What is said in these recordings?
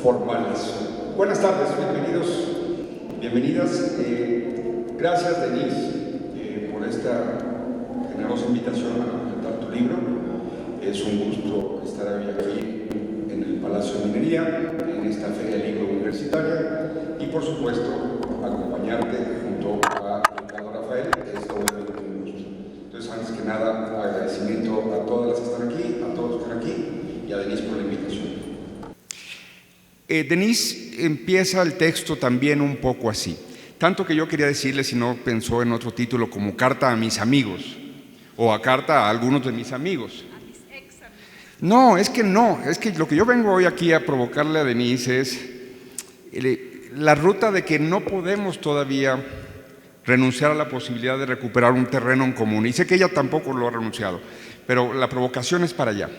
formales. Buenas tardes, bienvenidos, bienvenidas. Gracias, Denise, por esta generosa invitación a presentar tu libro. Es un gusto estar hoy aquí en el Palacio de Minería, en esta Feria Libro Universitaria, y por supuesto acompañarte junto a Ricardo Rafael. Es doblemente un gusto. Entonces, antes que nada, agradecimiento a todas las que están aquí, a todos los que están aquí, y a Denise por la invitación. Denise empieza el texto también un poco así, tanto que yo quería decirle, si no pensó en otro título, como Carta a mis amigos, o a Carta a algunos de mis amigos. A mis ex amigos. No, es que lo que yo vengo hoy aquí a provocarle a Denise es la ruta de que no podemos todavía renunciar a la posibilidad de recuperar un terreno en común, y sé que ella tampoco lo ha renunciado, pero la provocación es para allá,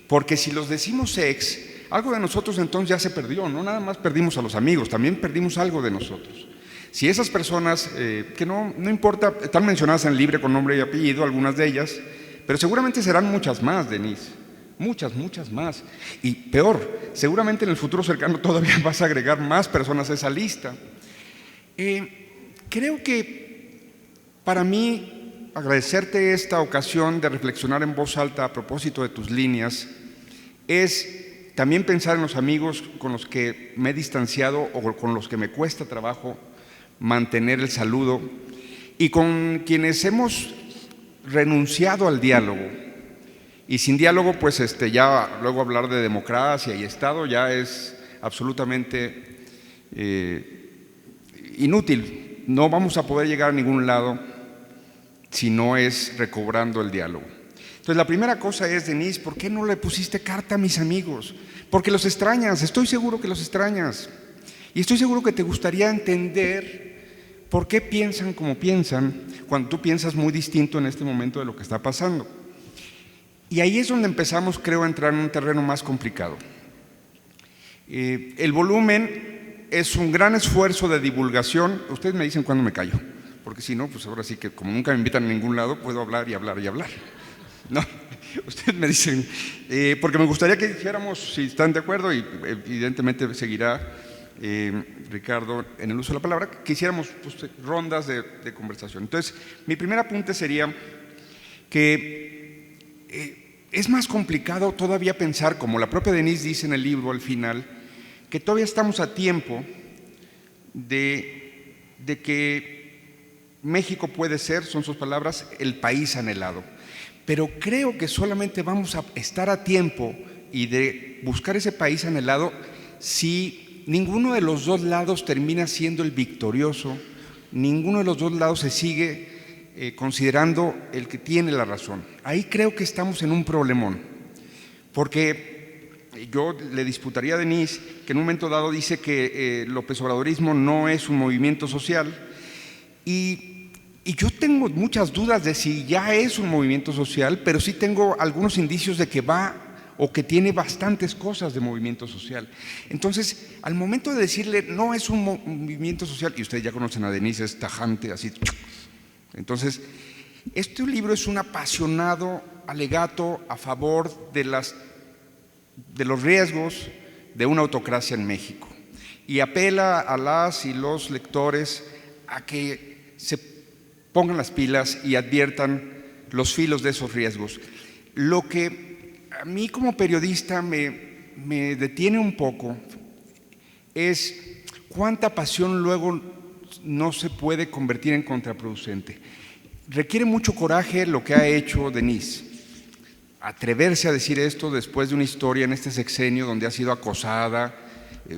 porque si los decimos ex, algo de nosotros entonces ya se perdió, no nada más perdimos a los amigos, también perdimos algo de nosotros. Si esas personas, que no importa, están mencionadas en el libro con nombre y apellido, algunas de ellas, pero seguramente serán muchas más, Denise, muchas más. Y peor, seguramente en el futuro cercano todavía vas a agregar más personas a esa lista. Creo que para mí agradecerte esta ocasión de reflexionar en voz alta a propósito de tus líneas es también pensar en los amigos con los que me he distanciado o con los que me cuesta trabajo mantener el saludo y con quienes hemos renunciado al diálogo. Y sin diálogo, pues ya luego hablar de democracia y Estado ya es absolutamente inútil. No vamos a poder llegar a ningún lado si no es recobrando el diálogo. Entonces, la primera cosa es, Denise, ¿por qué no le pusiste carta a mis amigos? Porque los extrañas, estoy seguro que los extrañas. Y estoy seguro que te gustaría entender por qué piensan como piensan, cuando tú piensas muy distinto en este momento de lo que está pasando. Y ahí es donde empezamos, creo, a entrar en un terreno más complicado. El volumen es un gran esfuerzo de divulgación. Ustedes me dicen cuándo me callo, porque si no, pues ahora sí que como nunca me invitan a ningún lado, puedo hablar y hablar y hablar. No, ustedes me dicen, porque me gustaría que hiciéramos, si están de acuerdo, y evidentemente seguirá Ricardo en el uso de la palabra, que hiciéramos rondas de conversación. Entonces, mi primer apunte sería que es más complicado todavía pensar, como la propia Denise dice en el libro al final, que todavía estamos a tiempo de que México puede ser, son sus palabras, el país anhelado. Pero creo que solamente vamos a estar a tiempo y de buscar ese país anhelado si ninguno de los dos lados termina siendo el victorioso, ninguno de los dos lados se sigue considerando el que tiene la razón. Ahí creo que estamos en un problemón, porque yo le disputaría a Denise que en un momento dado dice que López Obradorismo no es un movimiento social, y yo tengo muchas dudas de si ya es un movimiento social, pero sí tengo algunos indicios de que va o que tiene bastantes cosas de movimiento social. Entonces, al momento de decirle no es un movimiento social, y ustedes ya conocen a Denise, es tajante, así. Entonces, este libro es un apasionado alegato a favor de los riesgos de una autocracia en México, y apela a las y los lectores a que se pongan las pilas y adviertan los filos de esos riesgos. Lo que a mí como periodista me detiene un poco es cuánta pasión luego no se puede convertir en contraproducente. Requiere mucho coraje lo que ha hecho Denise, atreverse a decir esto después de una historia en este sexenio donde ha sido acosada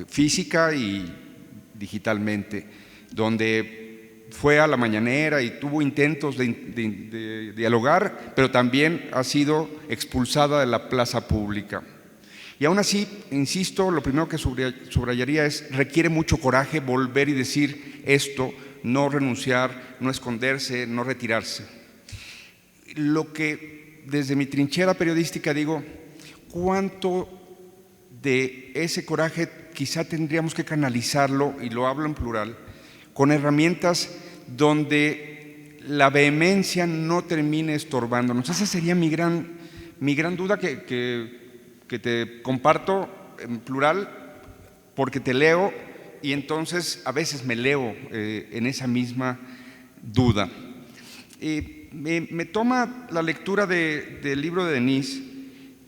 física y digitalmente, donde fue a la mañanera y tuvo intentos de dialogar, pero también ha sido expulsada de la plaza pública. Y aún así, insisto, lo primero que subrayaría es, requiere mucho coraje volver y decir esto, no renunciar, no esconderse, no retirarse. Lo que desde mi trinchera periodística digo, ¿cuánto de ese coraje quizá tendríamos que canalizarlo, y lo hablo en plural, con herramientas donde la vehemencia no termine estorbándonos? Esa sería mi gran duda que te comparto en plural, porque te leo y entonces a veces me leo en esa misma duda. Me toma la lectura del libro de Denise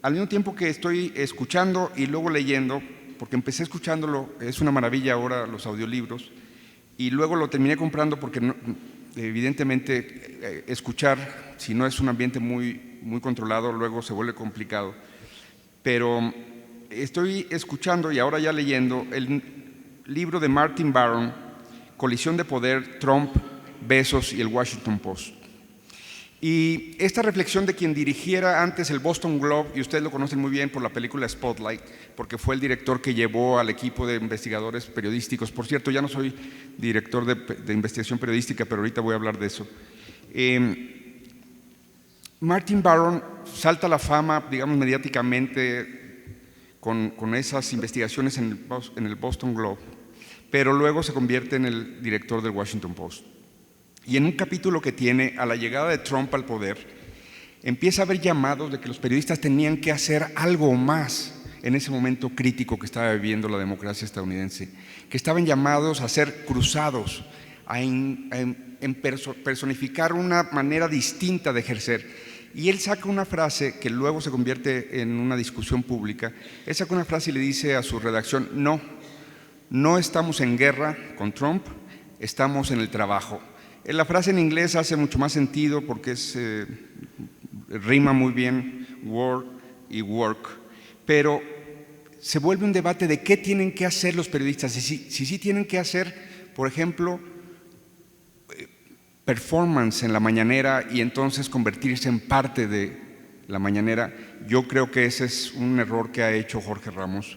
al mismo tiempo que estoy escuchando y luego leyendo, porque empecé escuchándolo, es una maravilla ahora los audiolibros, y luego lo terminé comprando porque evidentemente escuchar, si no es un ambiente muy controlado, luego se vuelve complicado. Pero estoy escuchando y ahora ya leyendo el libro de Martin Baron, Colisión de Poder, Trump, Bezos y el Washington Post. Y esta reflexión de quien dirigiera antes el Boston Globe, y ustedes lo conocen muy bien por la película Spotlight, porque fue el director que llevó al equipo de investigadores periodísticos. Por cierto, ya no soy director de investigación periodística, pero ahorita voy a hablar de eso. Martin Baron salta a la fama, digamos, mediáticamente con esas investigaciones en el Boston Globe, pero luego se convierte en el director del Washington Post. Y en un capítulo que tiene a la llegada de Trump al poder, empieza a haber llamados de que los periodistas tenían que hacer algo más en ese momento crítico que estaba viviendo la democracia estadounidense, que estaban llamados a ser cruzados, a personificar una manera distinta de ejercer. Y él saca una frase que luego se convierte en una discusión pública. Él saca una frase y le dice a su redacción: no estamos en guerra con Trump, estamos en el trabajo. La frase en inglés hace mucho más sentido porque rima muy bien war y work, pero se vuelve un debate de qué tienen que hacer los periodistas. Si tienen que hacer, por ejemplo, performance en la mañanera y entonces convertirse en parte de la mañanera. Yo creo que ese es un error que ha hecho Jorge Ramos.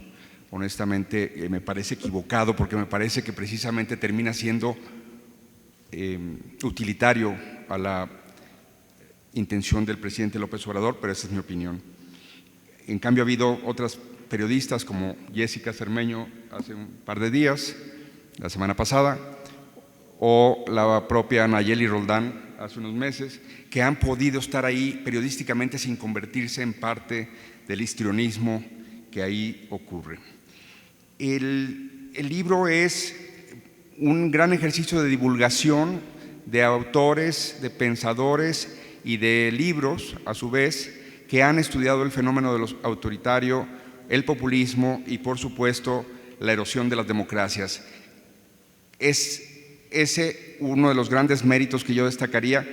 Honestamente, me parece equivocado porque me parece que precisamente termina siendo utilitario a la intención del presidente López Obrador, pero esa es mi opinión. En cambio, ha habido otras periodistas como Jessica Cermeño hace un par de días, la semana pasada, o la propia Nayeli Roldán hace unos meses, que han podido estar ahí periodísticamente sin convertirse en parte del histrionismo que ahí ocurre. El libro es un gran ejercicio de divulgación de autores, de pensadores y de libros, a su vez, que han estudiado el fenómeno de los autoritario, el populismo y, por supuesto, la erosión de las democracias. Es ese uno de los grandes méritos que yo destacaría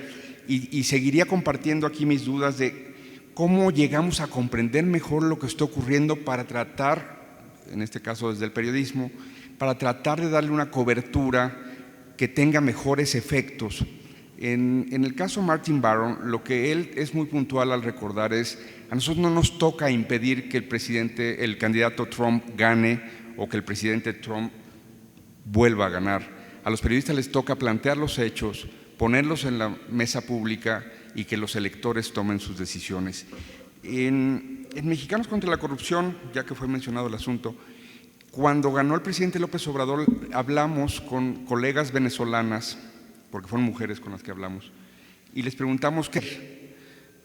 y seguiría compartiendo aquí mis dudas de cómo llegamos a comprender mejor lo que está ocurriendo para tratar, en este caso desde el periodismo, para tratar de darle una cobertura que tenga mejores efectos. En el caso Martin Baron, lo que él es muy puntual al recordar es: a nosotros no nos toca impedir que el candidato Trump gane o que el presidente Trump vuelva a ganar. A los periodistas les toca plantear los hechos, ponerlos en la mesa pública y que los electores tomen sus decisiones. En Mexicanos contra la Corrupción, ya que fue mencionado el asunto, cuando ganó el presidente López Obrador, hablamos con colegas venezolanas, porque fueron mujeres con las que hablamos, y les preguntamos qué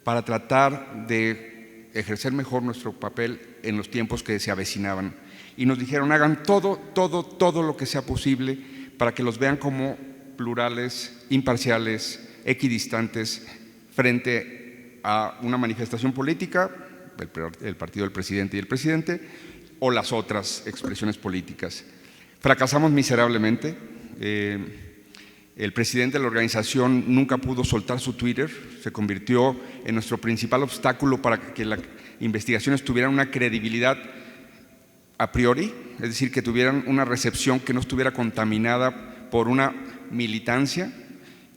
para tratar de ejercer mejor nuestro papel en los tiempos que se avecinaban. Y nos dijeron: hagan todo lo que sea posible para que los vean como plurales, imparciales, equidistantes frente a una manifestación política, el partido del presidente y el presidente, o las otras expresiones políticas. Fracasamos miserablemente. El presidente de la organización nunca pudo soltar su Twitter, se convirtió en nuestro principal obstáculo para que las investigaciones tuvieran una credibilidad a priori, es decir, que tuvieran una recepción que no estuviera contaminada por una militancia,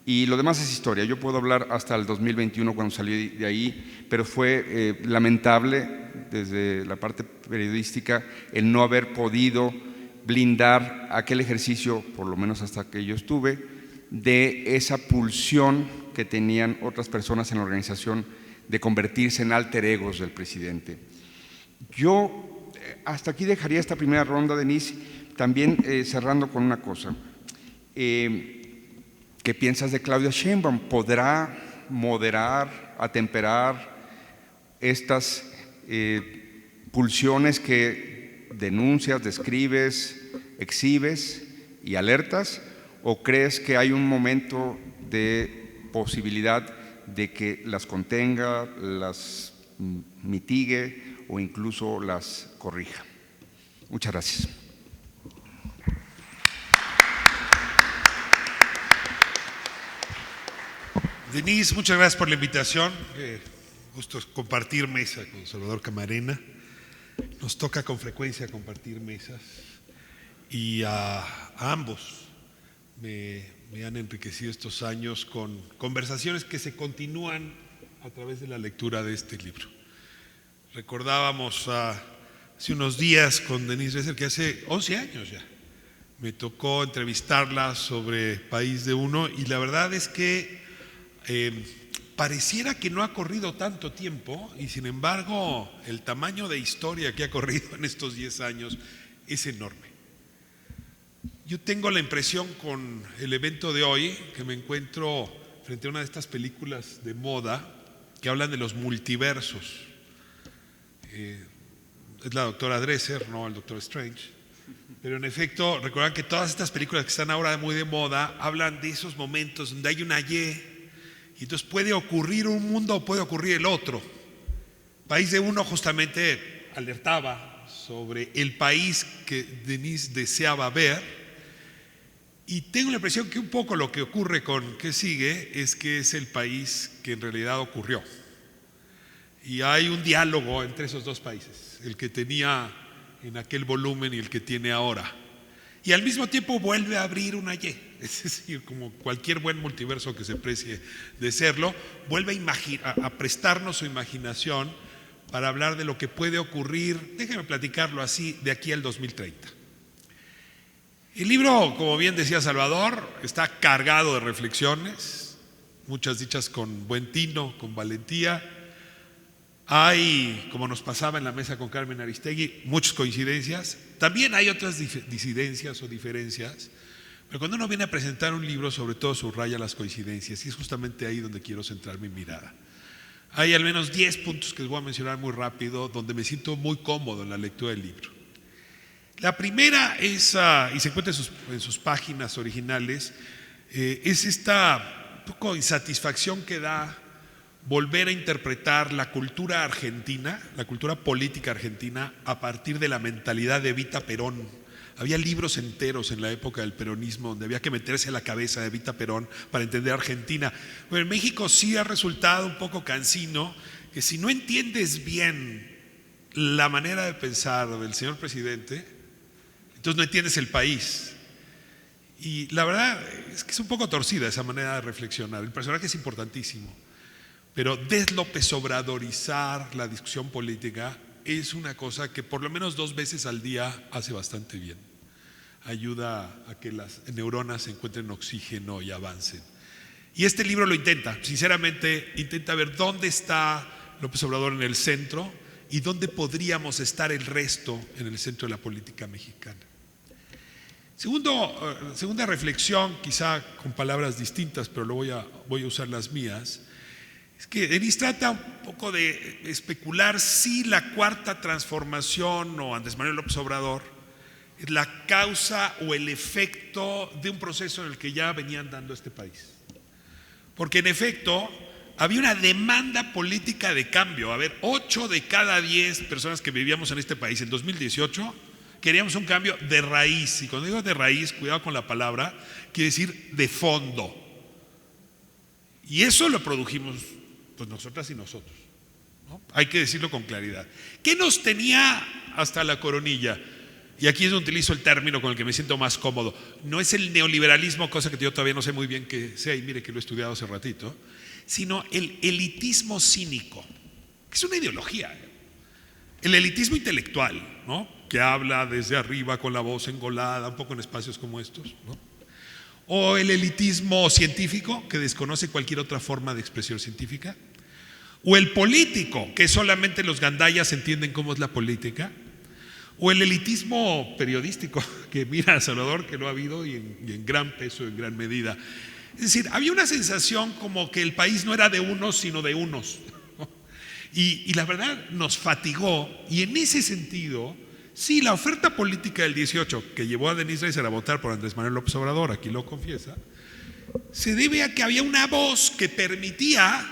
y lo demás es historia. Yo puedo hablar hasta el 2021 cuando salí de ahí, pero fue lamentable desde la parte periodística el no haber podido blindar aquel ejercicio, por lo menos hasta que yo estuve, de esa pulsión que tenían otras personas en la organización de convertirse en alter egos del presidente. Yo hasta aquí dejaría esta primera ronda, Denise, también cerrando con una cosa. ¿Qué piensas de Claudia Sheinbaum? ¿Podrá moderar, atemperar estas pulsiones que denuncias, describes, exhibes y alertas, o crees que hay un momento de posibilidad de que las contenga, las mitigue o incluso las corrija? Muchas gracias. Denise, muchas gracias por la invitación. Gusto compartir mesa con Salvador Camarena. Nos toca con frecuencia compartir mesas y a ambos me han enriquecido estos años con conversaciones que se continúan a través de la lectura de este libro. Recordábamos hace unos días con Denise Dresser que hace 11 años ya me tocó entrevistarla sobre País de Uno, y la verdad es que pareciera que no ha corrido tanto tiempo, y sin embargo el tamaño de historia que ha corrido en estos 10 años es enorme. Yo tengo la impresión con el evento de hoy que me encuentro frente a una de estas películas de moda que hablan de los multiversos. Es la doctora Dresser, no el doctor Strange, pero en efecto recuerdan que todas estas películas que están ahora muy de moda hablan de esos momentos donde hay una Y, y entonces puede ocurrir un mundo o puede ocurrir el otro. País de Uno justamente alertaba sobre el país que Denise deseaba ver, y tengo la impresión que un poco lo que ocurre con ¿Qué sigue? Es que es el país que en realidad ocurrió. Y hay un diálogo entre esos dos países, el que tenía en aquel volumen y el que tiene ahora. Y al mismo tiempo vuelve a abrir una Y, es decir, como cualquier buen multiverso que se precie de serlo, vuelve a prestarnos su imaginación para hablar de lo que puede ocurrir, déjenme platicarlo así, de aquí al 2030. El libro, como bien decía Salvador, está cargado de reflexiones, muchas dichas con buen tino, con valentía. Hay, como nos pasaba en la mesa con Carmen Aristegui, muchas coincidencias. También hay otras disidencias o diferencias, pero cuando uno viene a presentar un libro, sobre todo subraya las coincidencias, y es justamente ahí donde quiero centrar mi mirada. Hay al menos 10 puntos que les voy a mencionar muy rápido, donde me siento muy cómodo en la lectura del libro. La primera es, y se encuentra en sus páginas originales, es esta poco insatisfacción que da volver a interpretar la cultura argentina, la cultura política argentina, a partir de la mentalidad de Evita Perón. Había libros enteros en la época del peronismo donde había que meterse a la cabeza de Evita Perón para entender Argentina. Pero en México sí ha resultado un poco cansino que si no entiendes bien la manera de pensar del señor presidente, entonces no entiendes el país. Y la verdad es que es un poco torcida esa manera de reflexionar. El personaje es importantísimo, pero López Obradorizar la discusión política es una cosa que por lo menos 2 veces al día hace bastante bien. Ayuda a que las neuronas encuentren oxígeno y avancen. Y este libro lo intenta, sinceramente, intenta ver dónde está López Obrador en el centro y dónde podríamos estar el resto en el centro de la política mexicana. Segunda reflexión, quizá con palabras distintas, pero voy a usar las mías, es que Denise trata un poco de especular si la cuarta transformación o Andrés Manuel López Obrador es la causa o el efecto de un proceso en el que ya venían dando este país. Porque en efecto había una demanda política de cambio. A ver, 8 de cada 10 personas que vivíamos en este país en 2018 queríamos un cambio de raíz, y cuando digo de raíz, cuidado con la palabra, quiere decir de fondo. Y eso lo produjimos pues nosotras y nosotros, ¿no? Hay que decirlo con claridad. ¿Qué nos tenía hasta la coronilla? Y aquí es donde utilizo el término con el que me siento más cómodo. No es el neoliberalismo, cosa que yo todavía no sé muy bien qué sea, y mire que lo he estudiado hace ratito, sino el elitismo cínico, que es una ideología. El elitismo intelectual, ¿no?, que habla desde arriba con la voz engolada, un poco en espacios como estos, ¿no? O el elitismo científico, que desconoce cualquier otra forma de expresión científica. O el político, que solamente los gandayas entienden cómo es la política. O el elitismo periodístico, que mira a Salvador, que lo ha habido y en gran peso, en gran medida. Es decir, había una sensación como que el país no era de unos, sino de unos. Y la verdad nos fatigó, y en ese sentido Sí, la oferta política del 18, que llevó a Denise Dresser a votar por Andrés Manuel López Obrador, aquí lo confiesa, se debe a que había una voz que permitía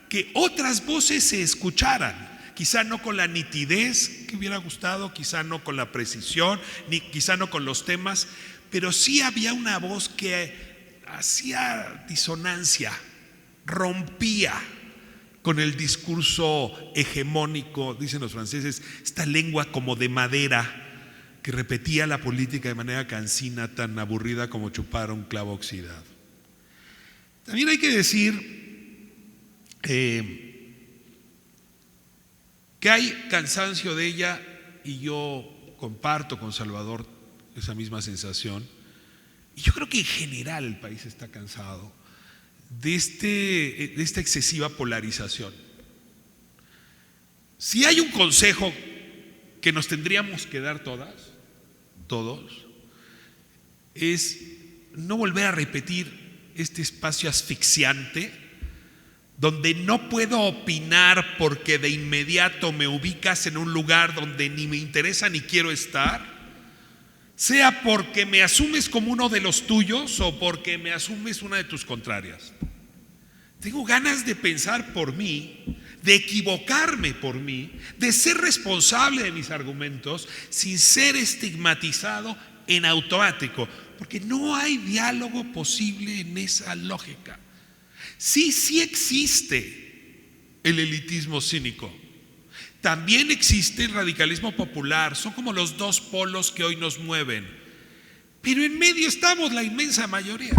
que otras voces se escucharan. Quizá no con la nitidez que hubiera gustado, quizá no con la precisión, ni quizá no con los temas, pero sí había una voz que hacía disonancia, rompía con el discurso hegemónico, dicen los franceses, esta lengua como de madera que repetía la política de manera cansina, tan aburrida como chupar un clavo oxidado. También hay que decir que hay cansancio de ella, y yo comparto con Salvador esa misma sensación, y yo creo que en general el país está cansado de esta excesiva polarización. Si hay un consejo que nos tendríamos que dar todos, es no volver a repetir este espacio asfixiante donde no puedo opinar porque de inmediato me ubicas en un lugar donde ni me interesa ni quiero estar, sea porque me asumes como uno de los tuyos o porque me asumes una de tus contrarias. Tengo ganas de pensar por mí, de equivocarme por mí, de ser responsable de mis argumentos sin ser estigmatizado en automático, porque no hay diálogo posible en esa lógica. Sí existe el elitismo cínico. También existe el radicalismo popular. Son como los dos polos que hoy nos mueven. Pero en medio estamos la inmensa mayoría.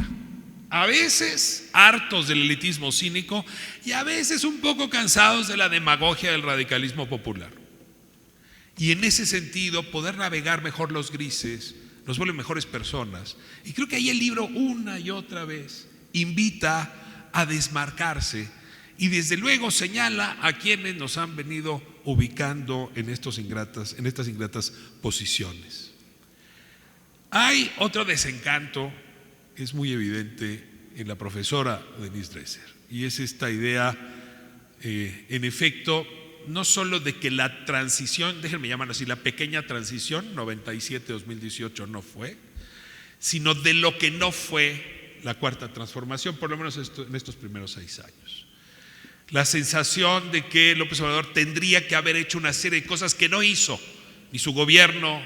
A veces hartos del elitismo cínico y a veces un poco cansados de la demagogia del radicalismo popular. Y en ese sentido, poder navegar mejor los grises nos vuelve mejores personas. Y creo que ahí el libro una y otra vez invita a desmarcarse y desde luego señala a quienes nos han venido ubicando en estas ingratas posiciones. Hay otro desencanto que es muy evidente en la profesora Denise Dresser, y es esta idea, en efecto, no solo de que la transición, déjenme llamar así, la pequeña transición 97-2018 no fue, sino de lo que no fue la cuarta transformación, por lo menos en estos primeros 6 años. La sensación de que López Obrador tendría que haber hecho una serie de cosas que no hizo, ni su gobierno.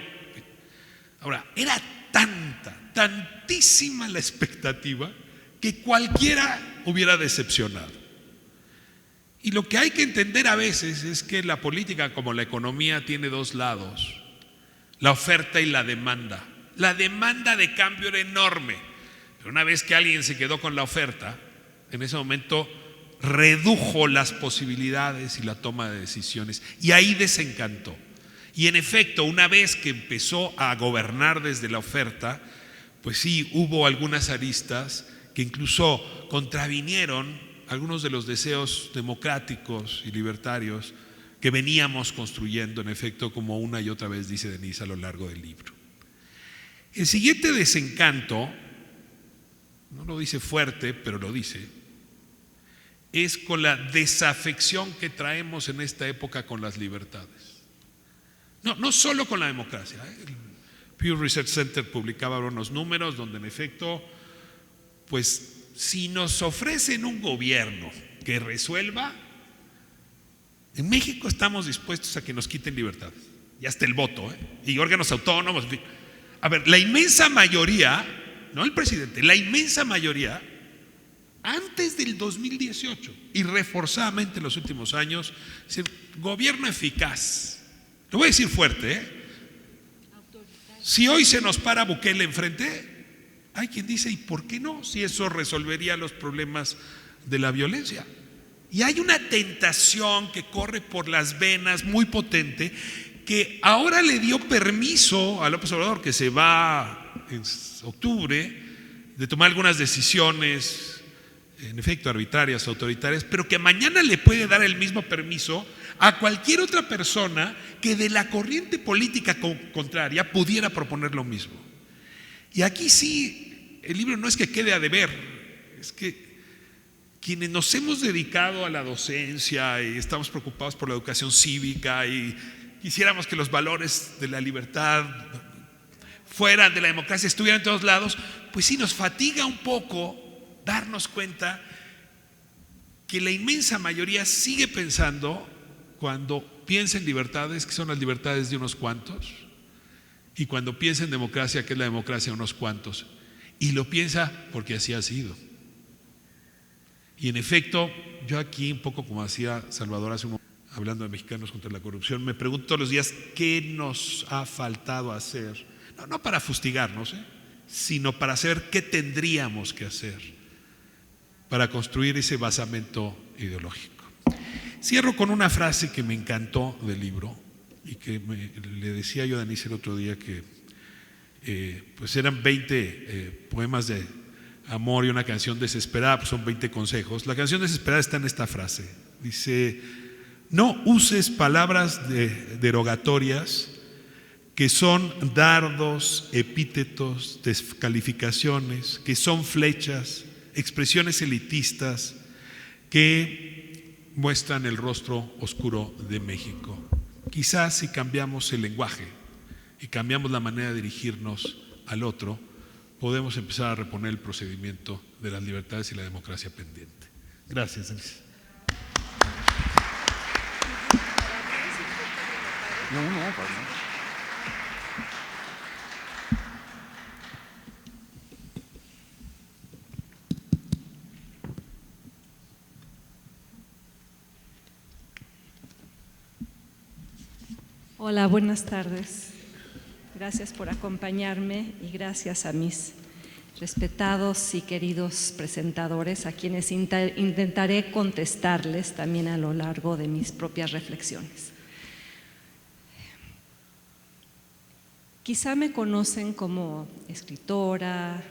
Ahora, era tantísima la expectativa que cualquiera hubiera decepcionado. Y lo que hay que entender a veces es que la política, como la economía, tiene dos lados: la oferta y la demanda. La demanda de cambio era enorme, pero una vez que alguien se quedó con la oferta, en ese momento redujo las posibilidades y la toma de decisiones, y ahí desencantó. Y en efecto, una vez que empezó a gobernar desde la oferta, pues sí, hubo algunas aristas que incluso contravinieron algunos de los deseos democráticos y libertarios que veníamos construyendo, en efecto, como una y otra vez dice Denise a lo largo del libro. El siguiente desencanto, no lo dice fuerte, pero lo dice, es con la desafección que traemos en esta época con las libertades. No solo con la democracia. El Pew Research Center publicaba unos números donde en efecto, pues si nos ofrecen un gobierno que resuelva, en México estamos dispuestos a que nos quiten libertades y hasta el voto, y órganos autónomos. A ver, la inmensa mayoría, no el presidente, la inmensa mayoría, antes del 2018 y reforzadamente en los últimos años, es el gobierno eficaz. Lo voy a decir fuerte, Si hoy se nos para Bukele enfrente, hay quien dice, ¿y por qué no? Si eso resolvería los problemas de la violencia. Y hay una tentación que corre por las venas muy potente, que ahora le dio permiso a López Obrador, que se va en octubre, de tomar algunas decisiones, en efecto arbitrarias, autoritarias, pero que mañana le puede dar el mismo permiso a cualquier otra persona que de la corriente política contraria pudiera proponer lo mismo. Y aquí sí, el libro no es que quede a deber, es que quienes nos hemos dedicado a la docencia y estamos preocupados por la educación cívica y quisiéramos que los valores de la libertad fueran, de la democracia, estuvieran en todos lados, pues sí nos fatiga un poco darnos cuenta que la inmensa mayoría sigue pensando, cuando piensa en libertades, que son las libertades de unos cuantos, y cuando piensa en democracia, que es la democracia de unos cuantos, y lo piensa porque así ha sido. Y en efecto, yo aquí, un poco como hacía Salvador hace un momento, hablando de Mexicanos contra la Corrupción, me pregunto todos los días qué nos ha faltado hacer, no para fustigarnos, sino para saber qué tendríamos que hacer para construir ese basamento ideológico. Cierro con una frase que me encantó del libro y que le decía yo a Denise el otro día que pues eran 20 poemas de amor y una canción desesperada, pues son 20 consejos. La canción desesperada está en esta frase, dice: no uses palabras derogatorias que son dardos, epítetos, descalificaciones, que son flechas, expresiones elitistas que muestran el rostro oscuro de México. Quizás si cambiamos el lenguaje y cambiamos la manera de dirigirnos al otro, podemos empezar a reponer el procedimiento de las libertades y la democracia pendiente. Gracias, Denise. No. Hola, buenas tardes. Gracias por acompañarme y gracias a mis respetados y queridos presentadores, a quienes intentaré contestarles también a lo largo de mis propias reflexiones. Quizá me conocen como escritora,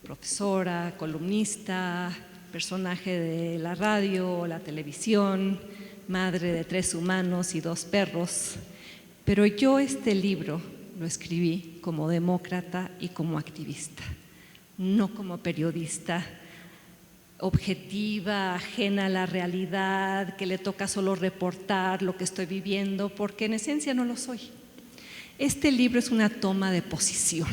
profesora, columnista, personaje de la radio, la televisión, madre de 3 humanos y 2 perros, pero yo este libro lo escribí como demócrata y como activista, no como periodista objetiva, ajena a la realidad, que le toca solo reportar lo que estoy viviendo, porque en esencia no lo soy. Este libro es una toma de posición.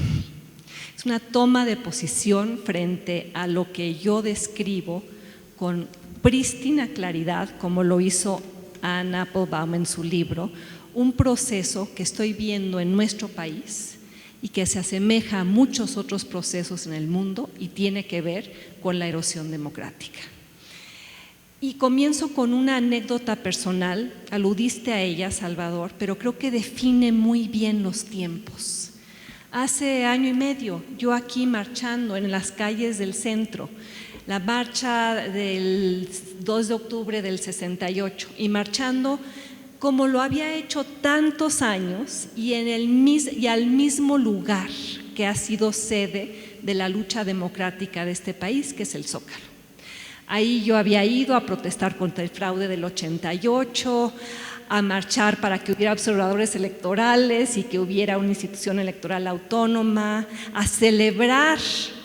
Es una toma de posición frente a lo que yo describo con prístina claridad, como lo hizo Anne Applebaum en su libro, un proceso que estoy viendo en nuestro país y que se asemeja a muchos otros procesos en el mundo y tiene que ver con la erosión democrática. Y comienzo con una anécdota personal, aludiste a ella, Salvador, pero creo que define muy bien los tiempos. Hace año y medio, yo aquí marchando en las calles del centro, la marcha del 2 de octubre del 68, y marchando como lo había hecho tantos años y al mismo lugar que ha sido sede de la lucha democrática de este país, que es el Zócalo. Ahí yo había ido a protestar contra el fraude del 88, a marchar para que hubiera observadores electorales y que hubiera una institución electoral autónoma, a celebrar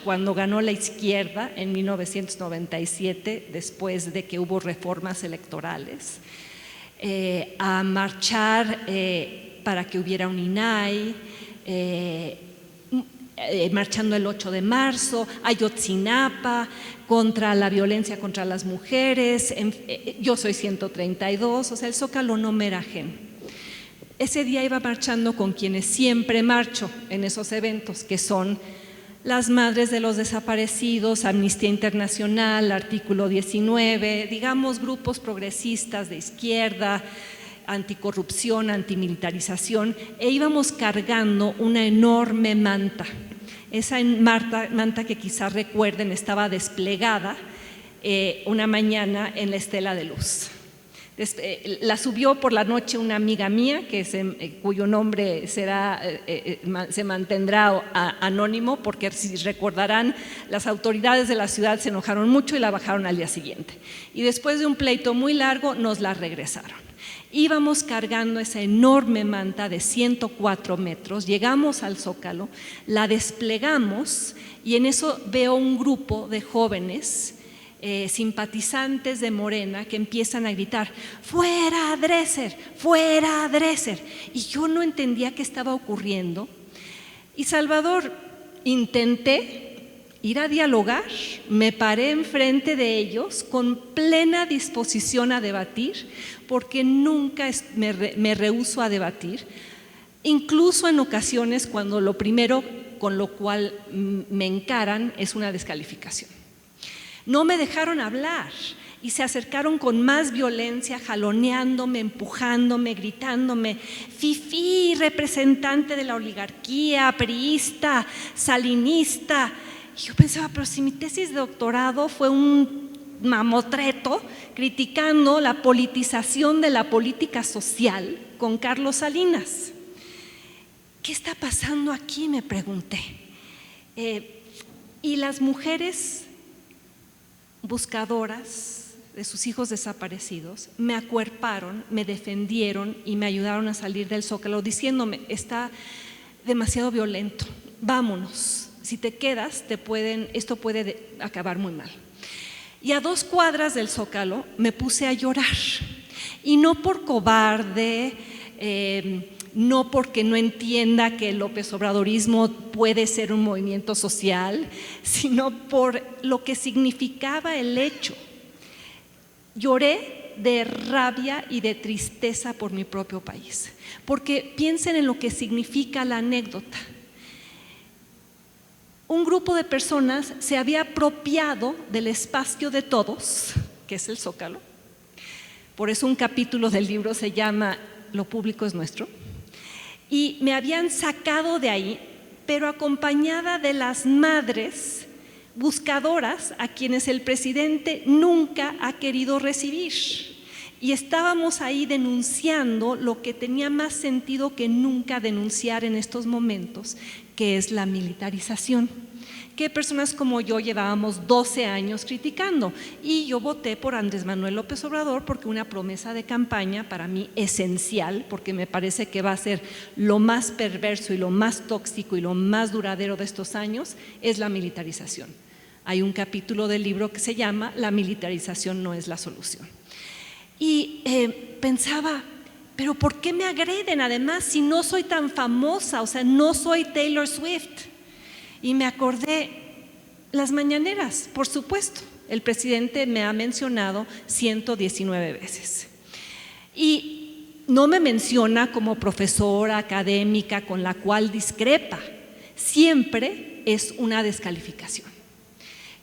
cuando ganó la izquierda en 1997, después de que hubo reformas electorales, a marchar para que hubiera un INAI, marchando el 8 de marzo, Ayotzinapa, contra la violencia contra las mujeres. Yo soy 132, o sea, el Zócalo no me era ajeno. Ese día iba marchando con quienes siempre marcho en esos eventos, que son las madres de los desaparecidos, Amnistía Internacional, Artículo 19, digamos grupos progresistas de izquierda, anticorrupción, antimilitarización, e íbamos cargando una enorme manta. Esa manta que quizás recuerden estaba desplegada una mañana en la Estela de Luz. La subió por la noche una amiga mía, cuyo nombre se mantendrá anónimo, porque si recordarán, las autoridades de la ciudad se enojaron mucho y la bajaron al día siguiente. Y después de un pleito muy largo nos la regresaron. Íbamos cargando esa enorme manta de 104 metros, llegamos al Zócalo, la desplegamos y en eso veo un grupo de jóvenes simpatizantes de Morena que empiezan a gritar: ¡fuera Dresser! ¡Fuera Dresser! Y yo no entendía qué estaba ocurriendo. Y Salvador, intenté ir a dialogar, me paré enfrente de ellos con plena disposición a debatir, porque nunca me rehúso a debatir, incluso en ocasiones cuando lo primero con lo cual me encaran es una descalificación. No me dejaron hablar y se acercaron con más violencia, jaloneándome, empujándome, gritándome: fifí, representante de la oligarquía, priista, salinista. Y yo pensaba, pero si mi tesis de doctorado fue un mamotreto criticando la politización de la política social con Carlos Salinas. ¿Qué está pasando aquí?, me pregunté. Y las mujeres buscadoras de sus hijos desaparecidos me acuerparon, me defendieron y me ayudaron a salir del Zócalo diciéndome: está demasiado violento, vámonos, si te quedas esto puede acabar muy mal. Y a 2 cuadras del Zócalo me puse a llorar, y no por cobarde, no porque no entienda que el López Obradorismo puede ser un movimiento social, sino por lo que significaba el hecho. Lloré de rabia y de tristeza por mi propio país, porque piensen en lo que significa la anécdota. Un grupo de personas se había apropiado del espacio de todos, que es el Zócalo. Por eso un capítulo del libro se llama "Lo público es nuestro". Y me habían sacado de ahí, pero acompañada de las madres buscadoras a quienes el presidente nunca ha querido recibir. Y estábamos ahí denunciando lo que tenía más sentido que nunca denunciar en estos momentos, que es la militarización, que personas como yo llevábamos 12 años criticando. Y yo voté por Andrés Manuel López Obrador porque una promesa de campaña para mí esencial, porque me parece que va a ser lo más perverso y lo más tóxico y lo más duradero de estos años, es la militarización. Hay un capítulo del libro que se llama "La militarización no es la solución". Y pensaba, pero ¿por qué me agreden? Además, si no soy tan famosa, o sea, no soy Taylor Swift. Y me acordé, las mañaneras, por supuesto, el presidente me ha mencionado 119 veces. Y no me menciona como profesora académica con la cual discrepa, siempre es una descalificación.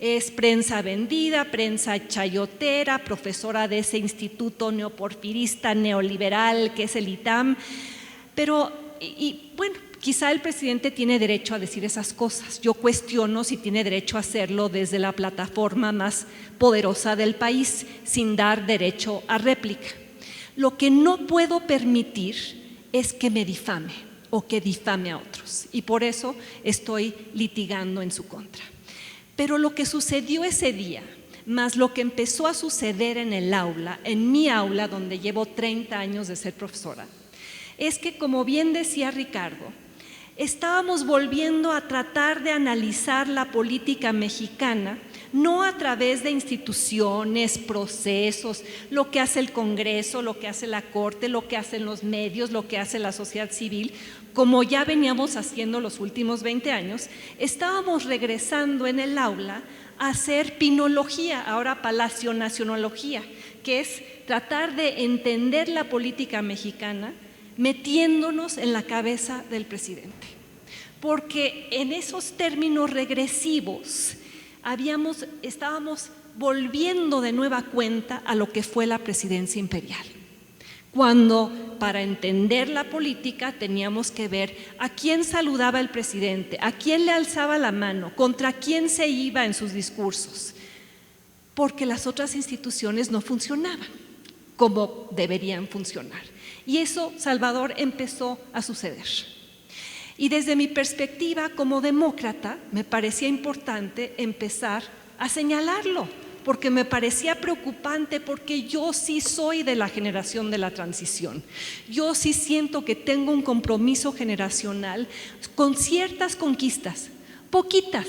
Es prensa vendida, prensa chayotera, profesora de ese instituto neoporfirista, neoliberal que es el ITAM. Pero, bueno, quizá el presidente tiene derecho a decir esas cosas. Yo cuestiono si tiene derecho a hacerlo desde la plataforma más poderosa del país, sin dar derecho a réplica. Lo que no puedo permitir es que me difame o que difame a otros. Y por eso estoy litigando en su contra. Pero lo que sucedió ese día, más lo que empezó a suceder en el aula, en mi aula donde llevo 30 años de ser profesora, es que, como bien decía Ricardo, estábamos volviendo a tratar de analizar la política mexicana, no a través de instituciones, procesos, lo que hace el Congreso, lo que hace la Corte, lo que hacen los medios, lo que hace la sociedad civil, como ya veníamos haciendo los últimos 20 años. Estábamos regresando en el aula a hacer pinología, ahora palacionacionología, que es tratar de entender la política mexicana metiéndonos en la cabeza del presidente. Porque en esos términos regresivos estábamos volviendo de nueva cuenta a lo que fue la presidencia imperial. Cuando para entender la política teníamos que ver a quién saludaba el presidente, a quién le alzaba la mano, contra quién se iba en sus discursos, porque las otras instituciones no funcionaban como deberían funcionar. Y eso, Salvador, empezó a suceder. Y desde mi perspectiva como demócrata me parecía importante empezar a señalarlo, porque me parecía preocupante, porque yo sí soy de la generación de la transición. Yo sí siento que tengo un compromiso generacional con ciertas conquistas, poquitas,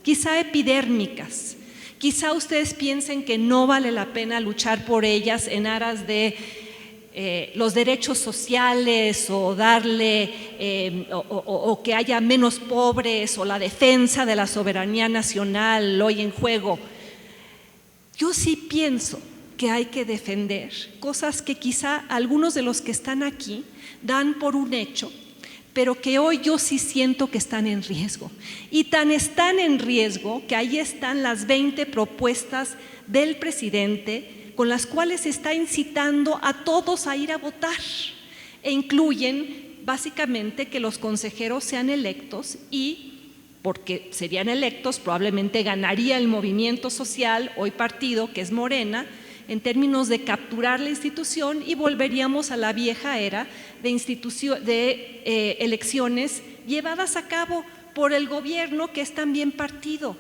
quizá epidérmicas, Quizá ustedes piensen que no vale la pena luchar por ellas en aras de los derechos sociales o darle o que haya menos pobres o la defensa de la soberanía nacional hoy en juego. Yo sí pienso que hay que defender cosas que quizá algunos de los que están aquí dan por un hecho, pero que hoy yo sí siento que están en riesgo. Y tan están en riesgo que ahí están las 20 propuestas del presidente con las cuales está incitando a todos a ir a votar. E incluyen básicamente que los consejeros sean electos y, porque serían electos, probablemente ganaría el movimiento social, hoy partido, que es Morena, en términos de capturar la institución y volveríamos a la vieja era de elecciones llevadas a cabo por el gobierno que es también partido.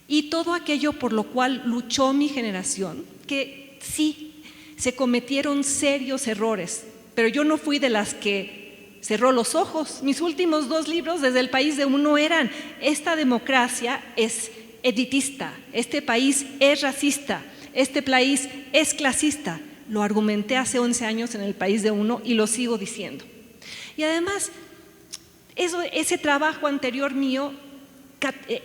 Y todo aquello por lo cual luchó mi generación, que sí, se cometieron serios errores, pero yo no fui de las que cerró los ojos. Mis últimos 2 libros desde El País de Uno eran: esta democracia es elitista, este país es racista, este país es clasista. Lo argumenté hace 11 años en El País de Uno y lo sigo diciendo. Y además, ese trabajo anterior mío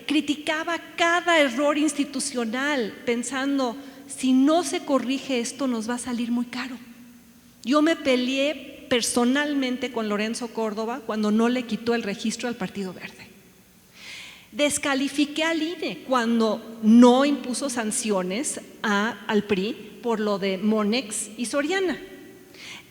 criticaba cada error institucional, pensando, si no se corrige esto nos va a salir muy caro. Yo me peleé personalmente con Lorenzo Córdoba cuando no le quitó el registro al Partido Verde. Descalifiqué al INE cuando no impuso sanciones al PRI por lo de Monex y Soriana.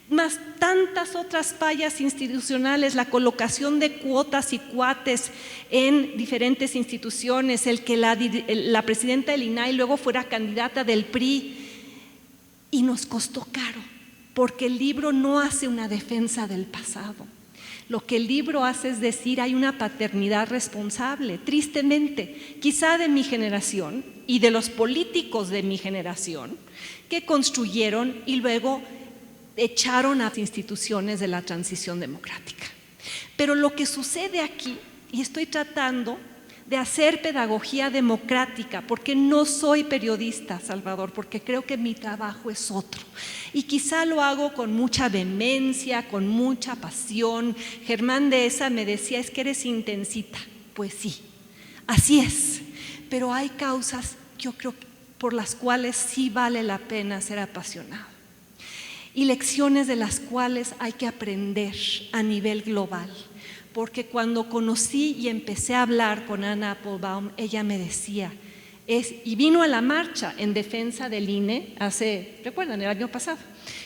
Más tantas otras fallas institucionales, la colocación de cuotas y cuates en diferentes instituciones, el que la presidenta del INAI luego fuera candidata del PRI, y nos costó caro, porque el libro no hace una defensa del pasado. Lo que el libro hace es decir, hay una paternidad responsable, tristemente, quizá de mi generación y de los políticos de mi generación, que construyeron y luego echaron a las instituciones de la transición democrática. Pero lo que sucede aquí, y estoy tratando de hacer pedagogía democrática, porque no soy periodista, Salvador, porque creo que mi trabajo es otro. Y quizá lo hago con mucha vehemencia, con mucha pasión. Germán Dehesa me decía, es que eres intensita. Pues sí, así es. Pero hay causas, yo creo, por las cuales sí vale la pena ser apasionado. Y lecciones de las cuales hay que aprender a nivel global. Porque cuando conocí y empecé a hablar con Anna Applebaum, ella me decía, y vino a la marcha en defensa del INE recuerdan, el año pasado.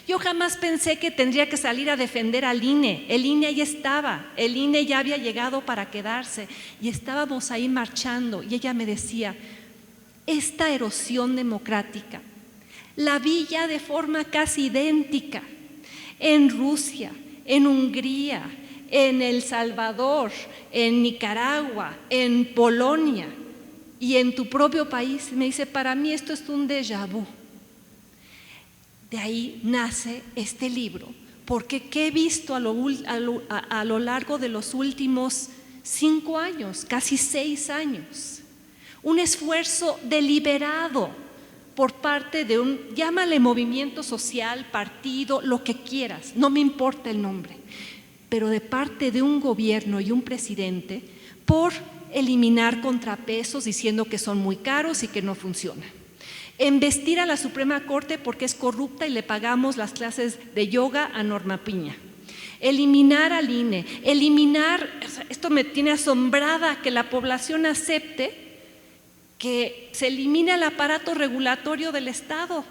Yo jamás pensé que tendría que salir a defender al INE. El INE ahí estaba, el INE ya había llegado para quedarse y estábamos ahí marchando. Y ella me decía, esta erosión democrática la vi ya de forma casi idéntica en Rusia, en Hungría, en El Salvador, en Nicaragua, en Polonia y en tu propio país. Me dice, para mí esto es un déjà vu. De ahí nace este libro, porque ¿qué he visto a lo largo de los últimos 5 años, casi 6 años? Un esfuerzo deliberado por parte de llámale movimiento social, partido, lo que quieras, no me importa el nombre, pero de parte de un gobierno y un presidente por eliminar contrapesos diciendo que son muy caros y que no funcionan. Embestir a la Suprema Corte porque es corrupta y le pagamos las clases de yoga a Norma Piña. Eliminar al INE, esto me tiene asombrada que la población acepte que se elimine el aparato regulatorio del Estado,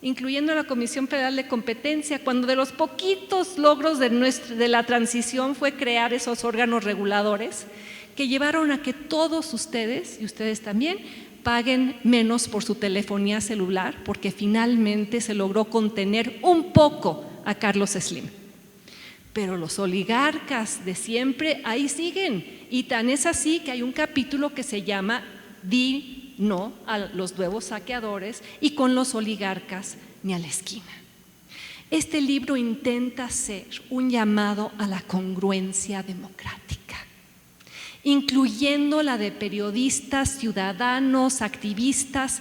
incluyendo la Comisión Federal de Competencia, cuando de los poquitos logros de la transición fue crear esos órganos reguladores que llevaron a que todos ustedes, y ustedes también, paguen menos por su telefonía celular, porque finalmente se logró contener un poco a Carlos Slim. Pero los oligarcas de siempre ahí siguen, y tan es así que hay un capítulo que se llama Di no a los nuevos saqueadores y con los oligarcas ni a la esquina. Este libro intenta ser un llamado a la congruencia democrática incluyendo la de periodistas, ciudadanos, activistas,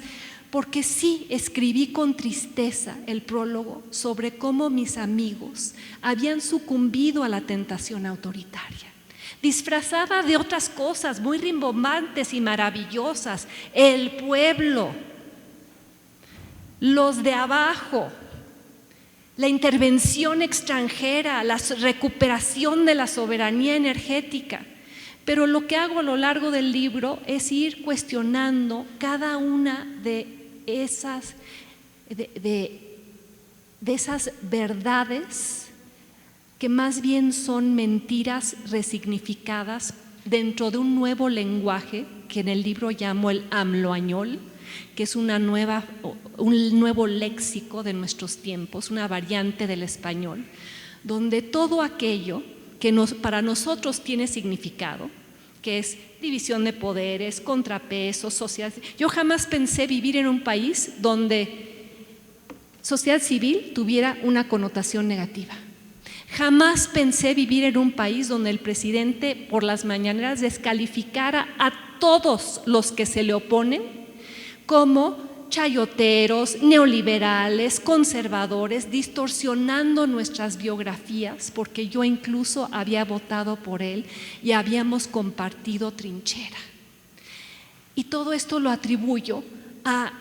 porque sí escribí con tristeza el prólogo sobre cómo mis amigos habían sucumbido a la tentación autoritaria, disfrazada de otras cosas muy rimbombantes y maravillosas: el pueblo, los de abajo, la intervención extranjera, la recuperación de la soberanía energética. Pero lo que hago a lo largo del libro es ir cuestionando cada una de esas verdades que más bien son mentiras resignificadas dentro de un nuevo lenguaje que en el libro llamo el amloañol, que es un nuevo léxico de nuestros tiempos, una variante del español, donde todo aquello que para nosotros tiene significado, que es división de poderes, contrapesos, sociedad. Yo jamás pensé vivir en un país donde sociedad civil tuviera una connotación negativa. Jamás pensé vivir en un país donde el presidente por las mañaneras descalificara a todos los que se le oponen como chayoteros, neoliberales, conservadores, distorsionando nuestras biografías, porque yo incluso había votado por él y habíamos compartido trinchera. Y todo esto lo atribuyo a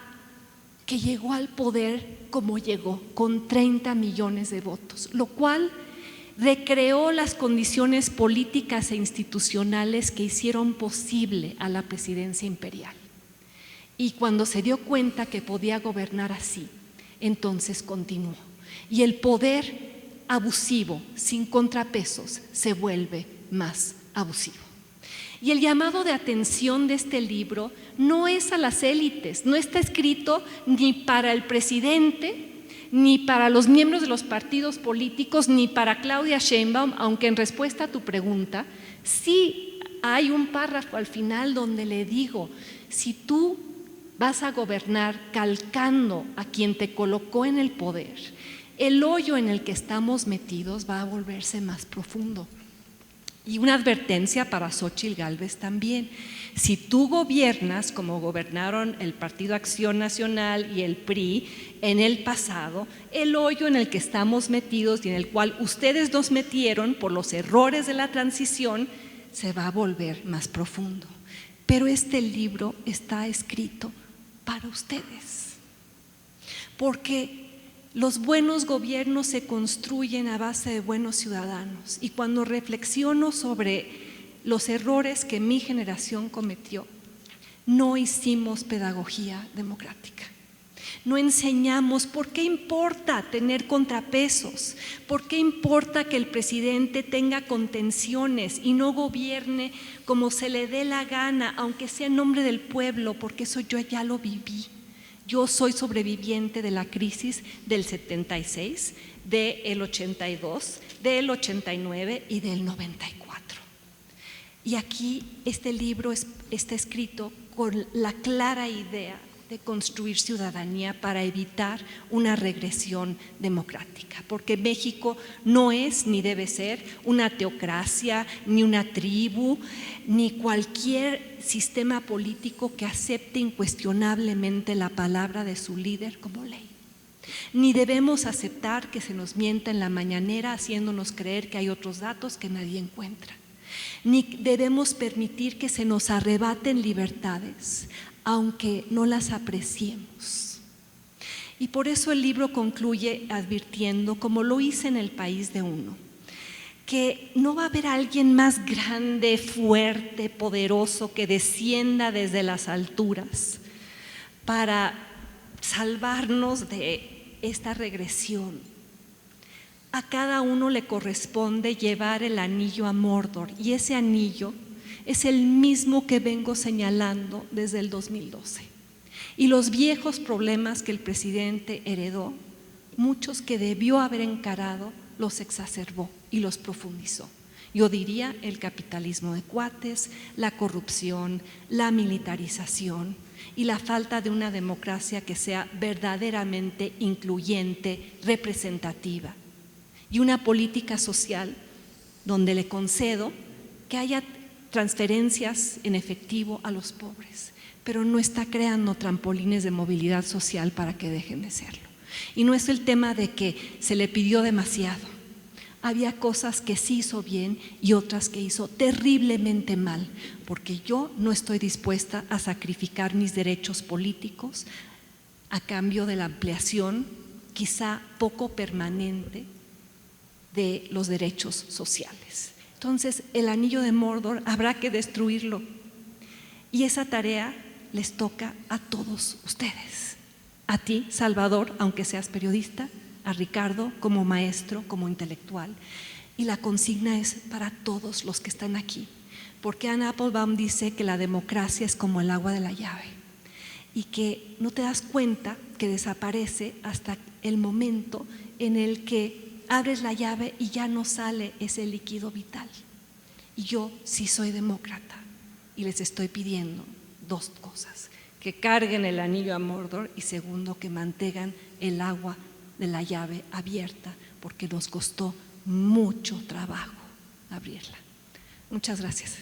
que llegó al poder como llegó, con 30 millones de votos, lo cual recreó las condiciones políticas e institucionales que hicieron posible a la presidencia imperial. Y cuando se dio cuenta que podía gobernar así, entonces continuó. Y el poder abusivo, sin contrapesos, se vuelve más abusivo. Y el llamado de atención de este libro no es a las élites, no está escrito ni para el presidente, ni para los miembros de los partidos políticos, ni para Claudia Sheinbaum, aunque en respuesta a tu pregunta, sí hay un párrafo al final donde le digo: si tú vas a gobernar calcando a quien te colocó en el poder, el hoyo en el que estamos metidos va a volverse más profundo. Y una advertencia para Xóchitl Gálvez también: si tú gobiernas como gobernaron el Partido Acción Nacional y el PRI en el pasado, el hoyo en el que estamos metidos y en el cual ustedes nos metieron por los errores de la transición se va a volver más profundo. Pero este libro está escrito para ustedes, porque los buenos gobiernos se construyen a base de buenos ciudadanos. Y cuando reflexiono sobre los errores que mi generación cometió, no hicimos pedagogía democrática. No enseñamos por qué importa tener contrapesos, por qué importa que el presidente tenga contenciones y no gobierne como se le dé la gana, aunque sea en nombre del pueblo, porque eso yo ya lo viví. Yo soy sobreviviente de la crisis del 76, del 82, del 89 y del 94. Y aquí este libro está escrito con la clara idea de construir ciudadanía para evitar una regresión democrática, porque México no es ni debe ser una teocracia, ni una tribu, ni cualquier sistema político que acepte incuestionablemente la palabra de su líder como ley. Ni debemos aceptar que se nos mienta en la mañanera haciéndonos creer que hay otros datos que nadie encuentra. Ni debemos permitir que se nos arrebaten libertades, aunque no las apreciemos. Y por eso el libro concluye advirtiendo, como lo hice en El País de Uno, que no va a haber alguien más grande, fuerte, poderoso que descienda desde las alturas para salvarnos de esta regresión. A cada uno le corresponde llevar el anillo a Mordor, y ese anillo es el mismo que vengo señalando desde el 2012. Y los viejos problemas que el presidente heredó, muchos que debió haber encarado, los exacerbó y los profundizó. Yo diría el capitalismo de cuates, la corrupción, la militarización y la falta de una democracia que sea verdaderamente incluyente, representativa, y una política social donde le concedo que haya transferencias en efectivo a los pobres, pero no está creando trampolines de movilidad social para que dejen de serlo. Y no es el tema de que se le pidió demasiado. Había cosas que sí hizo bien y otras que hizo terriblemente mal, porque yo no estoy dispuesta a sacrificar mis derechos políticos a cambio de la ampliación, quizá poco permanente, de los derechos sociales. Entonces, el anillo de Mordor habrá que destruirlo, y esa tarea les toca a todos ustedes. A ti, Salvador, aunque seas periodista, a Ricardo como maestro, como intelectual, y la consigna es para todos los que están aquí, porque Anna Applebaum dice que la democracia es como el agua de la llave y que no te das cuenta que desaparece hasta el momento en el que abres la llave y ya no sale ese líquido vital. Y yo sí soy demócrata y les estoy pidiendo dos cosas: que carguen el anillo a Mordor, y segundo, que mantengan el agua de la llave abierta, porque nos costó mucho trabajo abrirla. Muchas gracias.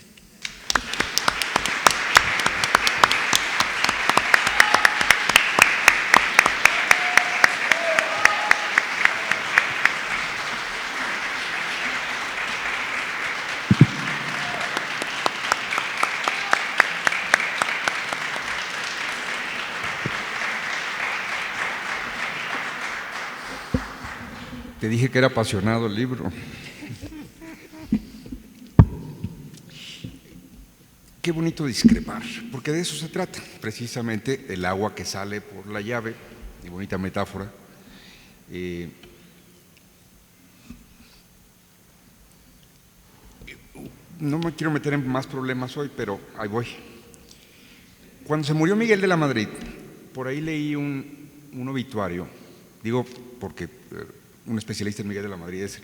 Te dije que era apasionado el libro. Qué bonito discrepar, porque de eso se trata, precisamente, el agua que sale por la llave, y bonita metáfora. No me quiero meter en más problemas hoy, pero ahí voy. Cuando se murió Miguel de la Madrid, por ahí leí un obituario, digo porque un especialista en Miguel de la Madrid es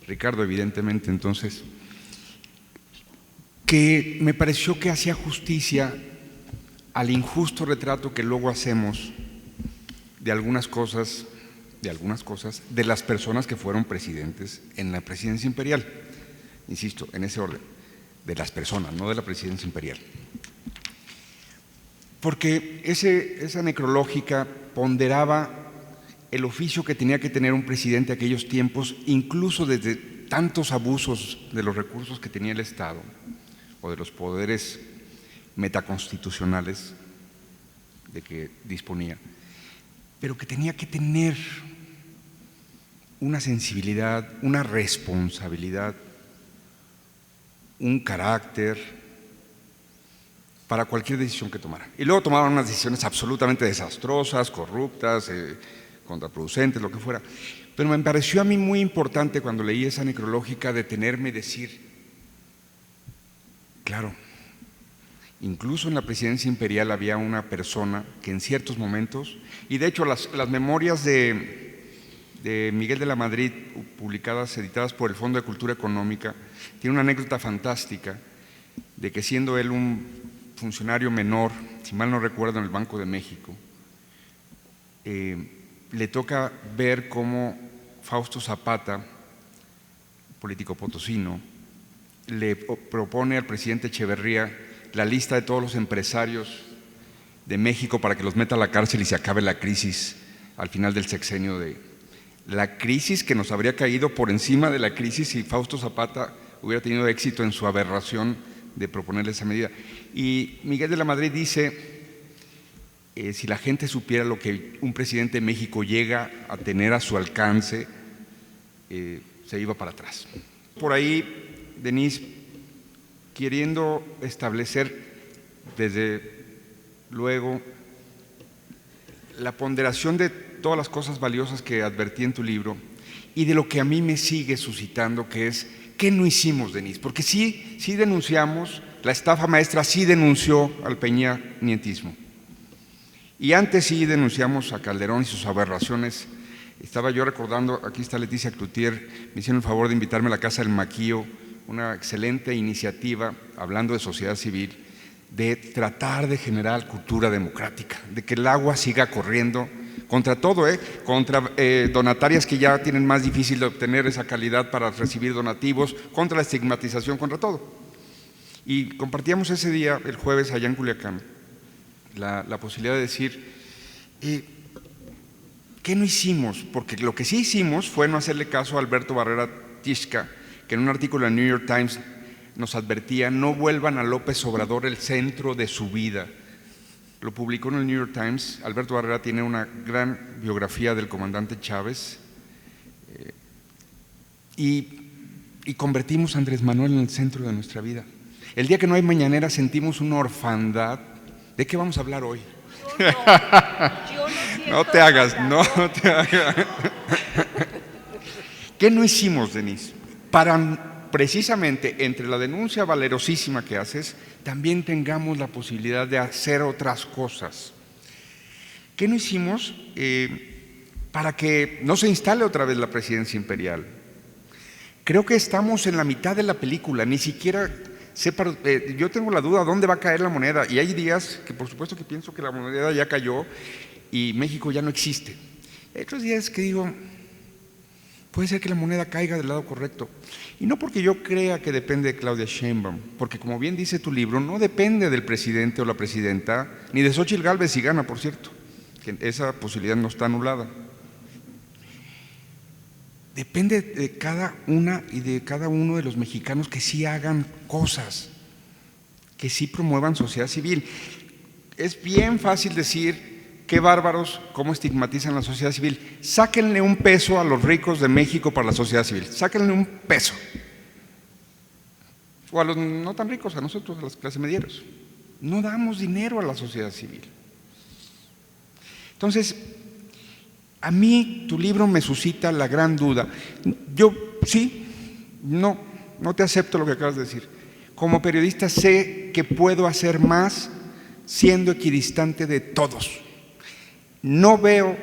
Ricardo, evidentemente, entonces, que me pareció que hacía justicia al injusto retrato que luego hacemos de algunas cosas de las personas que fueron presidentes en la presidencia imperial. Insisto, en ese orden, de las personas, no de la presidencia imperial. Porque esa necrológica ponderaba el oficio que tenía que tener un presidente en aquellos tiempos, incluso desde tantos abusos de los recursos que tenía el Estado o de los poderes metaconstitucionales de que disponía, pero que tenía que tener una sensibilidad, una responsabilidad, un carácter para cualquier decisión que tomara. Y luego tomaban unas decisiones absolutamente desastrosas, corruptas, contraproducentes, lo que fuera. Pero me pareció a mí muy importante cuando leí esa necrológica detenerme y decir, claro, incluso en la presidencia imperial había una persona que en ciertos momentos, y de hecho las memorias de Miguel de la Madrid, publicadas, editadas por el Fondo de Cultura Económica, tiene una anécdota fantástica de que siendo él un funcionario menor, si mal no recuerdo, en el Banco de México, le toca ver cómo Fausto Zapata, político potosino, le propone al presidente Echeverría la lista de todos los empresarios de México para que los meta a la cárcel y se acabe la crisis al final del sexenio la crisis que nos habría caído por encima de la crisis si Fausto Zapata hubiera tenido éxito en su aberración de proponerle esa medida. Y Miguel de la Madrid dice, si la gente supiera lo que un presidente de México llega a tener a su alcance, se iba para atrás. Por ahí, Denise, queriendo establecer desde luego la ponderación de todas las cosas valiosas que advertí en tu libro y de lo que a mí me sigue suscitando, que es, ¿qué no hicimos, Denise? Porque sí denunciamos, la estafa maestra sí denunció al peñanietismo. Y antes sí denunciamos a Calderón y sus aberraciones. Estaba yo recordando, aquí está Leticia Cloutier, me hicieron el favor de invitarme a la Casa del Maquío, una excelente iniciativa, hablando de sociedad civil, de tratar de generar cultura democrática, de que el agua siga corriendo contra todo, contra donatarias que ya tienen más difícil de obtener esa calidad para recibir donativos, contra la estigmatización, contra todo. Y compartíamos ese día, el jueves, allá en Culiacán, la posibilidad de decir, ¿qué no hicimos? Porque lo que sí hicimos fue no hacerle caso a Alberto Barrera Tishka, que en un artículo en el New York Times nos advertía: no vuelvan a López Obrador el centro de su vida. Lo publicó en el New York Times. Alberto Barrera tiene una gran biografía del comandante Chávez, y convertimos a Andrés Manuel en el centro de nuestra vida. El día que no hay mañanera sentimos una orfandad. ¿De qué vamos a hablar hoy? No te hagas. ¿Qué no hicimos, Denise? Para precisamente entre la denuncia valerosísima que haces, también tengamos la posibilidad de hacer otras cosas. ¿Qué no hicimos para que no se instale otra vez la presidencia imperial? Creo que estamos en la mitad de la película, ni siquiera yo tengo la duda dónde va a caer la moneda, y hay días que por supuesto que pienso que la moneda ya cayó y México ya no existe. Hay otros días que digo, puede ser que la moneda caiga del lado correcto, y no porque yo crea que depende de Claudia Sheinbaum, porque como bien dice tu libro, no depende del presidente o la presidenta, ni de Xóchitl Gálvez si gana, por cierto, que esa posibilidad no está anulada. Depende de cada una y de cada uno de los mexicanos que sí hagan cosas, que sí promuevan sociedad civil. Es bien fácil decir, qué bárbaros, cómo estigmatizan la sociedad civil. Sáquenle un peso a los ricos de México para la sociedad civil, sáquenle un peso. O a los no tan ricos, a nosotros, a las clases medieras. No damos dinero a la sociedad civil. Entonces, a mí tu libro me suscita la gran duda. Yo no te acepto lo que acabas de decir. Como periodista sé que puedo hacer más siendo equidistante de todos. No veo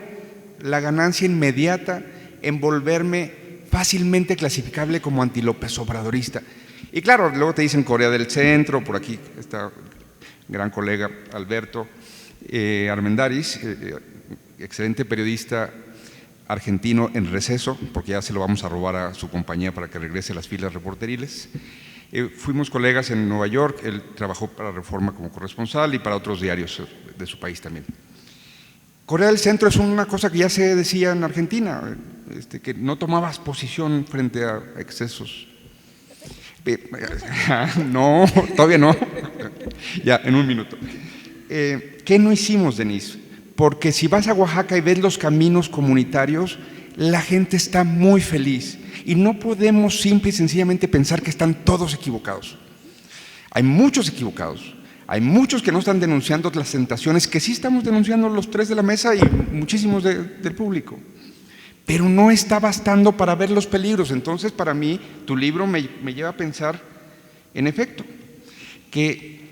la ganancia inmediata en volverme fácilmente clasificable como anti-López Obradorista. Y claro, luego te dicen Corea del Centro, por aquí está gran colega Alberto Armendáriz, excelente periodista argentino en receso, porque ya se lo vamos a robar a su compañía para que regrese a las filas reporteriles. Fuimos colegas en Nueva York, él trabajó para Reforma como corresponsal y para otros diarios de su país también. Corea del Centro es una cosa que ya se decía en Argentina, que no tomabas posición frente a excesos. No, todavía no. Ya, en un minuto. ¿Qué no hicimos, Denise? Porque si vas a Oaxaca y ves los caminos comunitarios, la gente está muy feliz y no podemos simple y sencillamente pensar que están todos equivocados. Hay muchos equivocados, hay muchos que no están denunciando las tentaciones, que sí estamos denunciando los tres de la mesa y muchísimos del público, pero no está bastando para ver los peligros. Entonces, para mí, tu libro me lleva a pensar, en efecto, que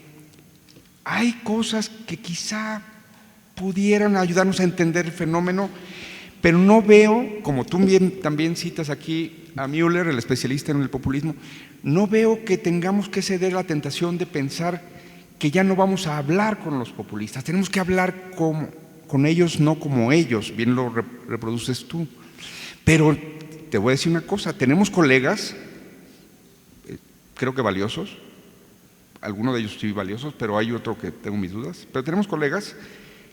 hay cosas que quizá pudieran ayudarnos a entender el fenómeno, pero no veo, como tú también citas aquí a Müller, el especialista en el populismo, no veo que tengamos que ceder a la tentación de pensar que ya no vamos a hablar con los populistas, tenemos que hablar con ellos, no como ellos, bien lo reproduces tú. Pero te voy a decir una cosa, tenemos colegas, creo que valiosos, algunos de ellos sí valiosos, pero hay otro que tengo mis dudas, pero tenemos colegas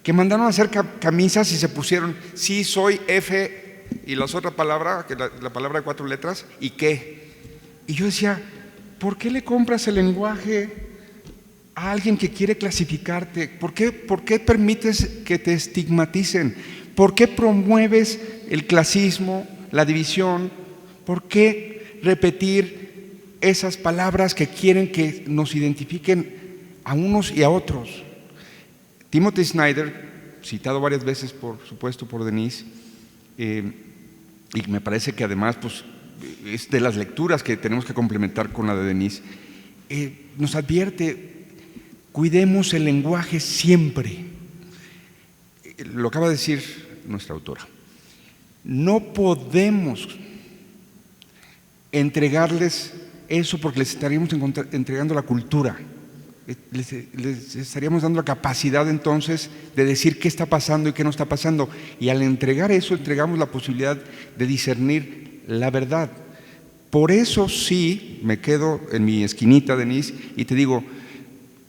que mandaron a hacer camisas y se pusieron, sí, soy F, y la otra palabra, que la palabra de 4 letras, ¿y qué? Y yo decía, ¿por qué le compras el lenguaje a alguien que quiere clasificarte? ¿Por qué permites que te estigmaticen? ¿Por qué promueves el clasismo, la división? ¿Por qué repetir esas palabras que quieren que nos identifiquen a unos y a otros? Timothy Snyder, citado varias veces, por supuesto, por Denise, y me parece que además pues, es de las lecturas que tenemos que complementar con la de Denise, nos advierte, cuidemos el lenguaje siempre. Lo acaba de decir nuestra autora. No podemos entregarles eso porque les estaríamos entregando la cultura. Les estaríamos dando la capacidad entonces de decir qué está pasando y qué no está pasando, y al entregar eso entregamos la posibilidad de discernir la verdad. Por eso sí me quedo en mi esquinita, Denise, y te digo,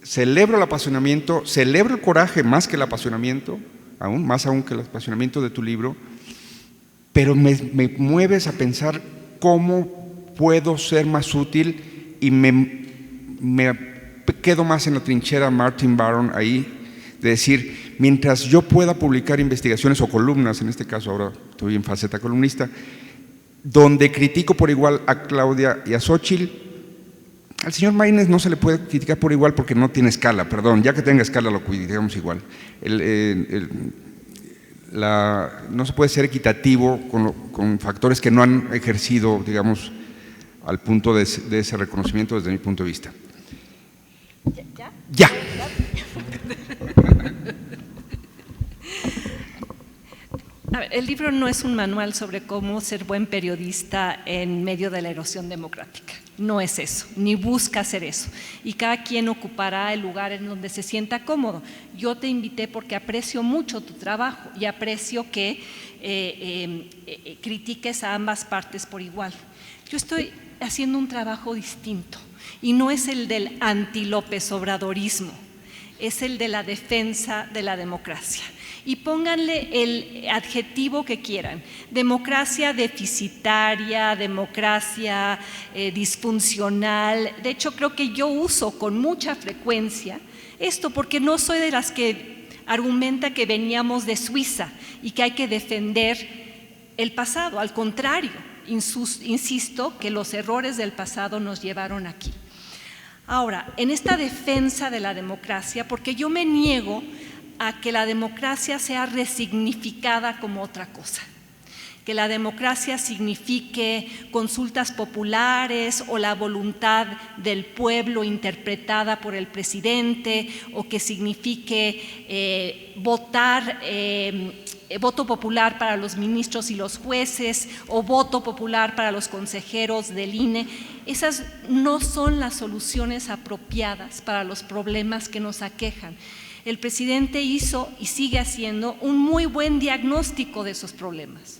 celebro el apasionamiento, celebro el coraje más que el apasionamiento, más aún que el apasionamiento de tu libro, pero me mueves a pensar cómo puedo ser más útil y me quedo más en la trinchera Martin Baron ahí, de decir, mientras yo pueda publicar investigaciones o columnas, en este caso ahora estoy en faceta columnista, donde critico por igual a Claudia y a Xóchitl, al señor Maínez no se le puede criticar por igual porque no tiene escala, perdón, ya que tenga escala lo criticamos igual. No se puede ser equitativo con factores que no han ejercido, digamos, al punto de ese reconocimiento desde mi punto de vista. ¿Ya? A ver, el libro no es un manual sobre cómo ser buen periodista en medio de la erosión democrática. No es eso, ni busca hacer eso. Y cada quien ocupará el lugar en donde se sienta cómodo. Yo te invité porque aprecio mucho tu trabajo y aprecio que critiques a ambas partes por igual. Yo estoy haciendo un trabajo distinto y no es el del anti-López Obradorismo, es el de la defensa de la democracia. Y pónganle el adjetivo que quieran, democracia deficitaria, democracia disfuncional. De hecho, creo que yo uso con mucha frecuencia esto porque no soy de las que argumenta que veníamos de Suiza y que hay que defender el pasado. Al contrario, insisto que los errores del pasado nos llevaron aquí. Ahora, en esta defensa de la democracia, porque yo me niego a que la democracia sea resignificada como otra cosa, que la democracia signifique consultas populares o la voluntad del pueblo interpretada por el presidente, o que signifique voto popular para los ministros y los jueces o voto popular para los consejeros del INE. Esas no son las soluciones apropiadas para los problemas que nos aquejan. El presidente hizo y sigue haciendo un muy buen diagnóstico de esos problemas.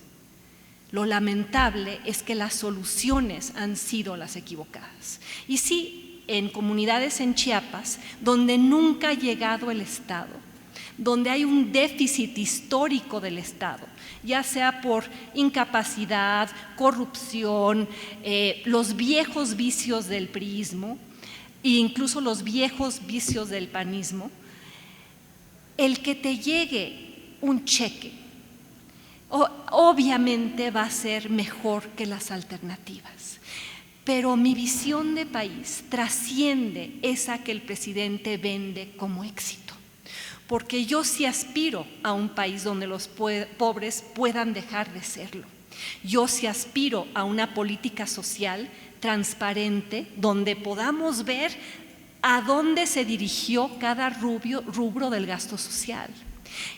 Lo lamentable es que las soluciones han sido las equivocadas. Y sí, en comunidades en Chiapas, donde nunca ha llegado el Estado, donde hay un déficit histórico del Estado, ya sea por incapacidad, corrupción, los viejos vicios del priismo e incluso los viejos vicios del panismo, el que te llegue un cheque obviamente va a ser mejor que las alternativas, pero mi visión de país trasciende esa que el presidente vende como éxito, porque yo sí aspiro a un país donde los pobres puedan dejar de serlo. Yo sí aspiro a una política social transparente donde podamos ver a dónde se dirigió cada rubro del gasto social.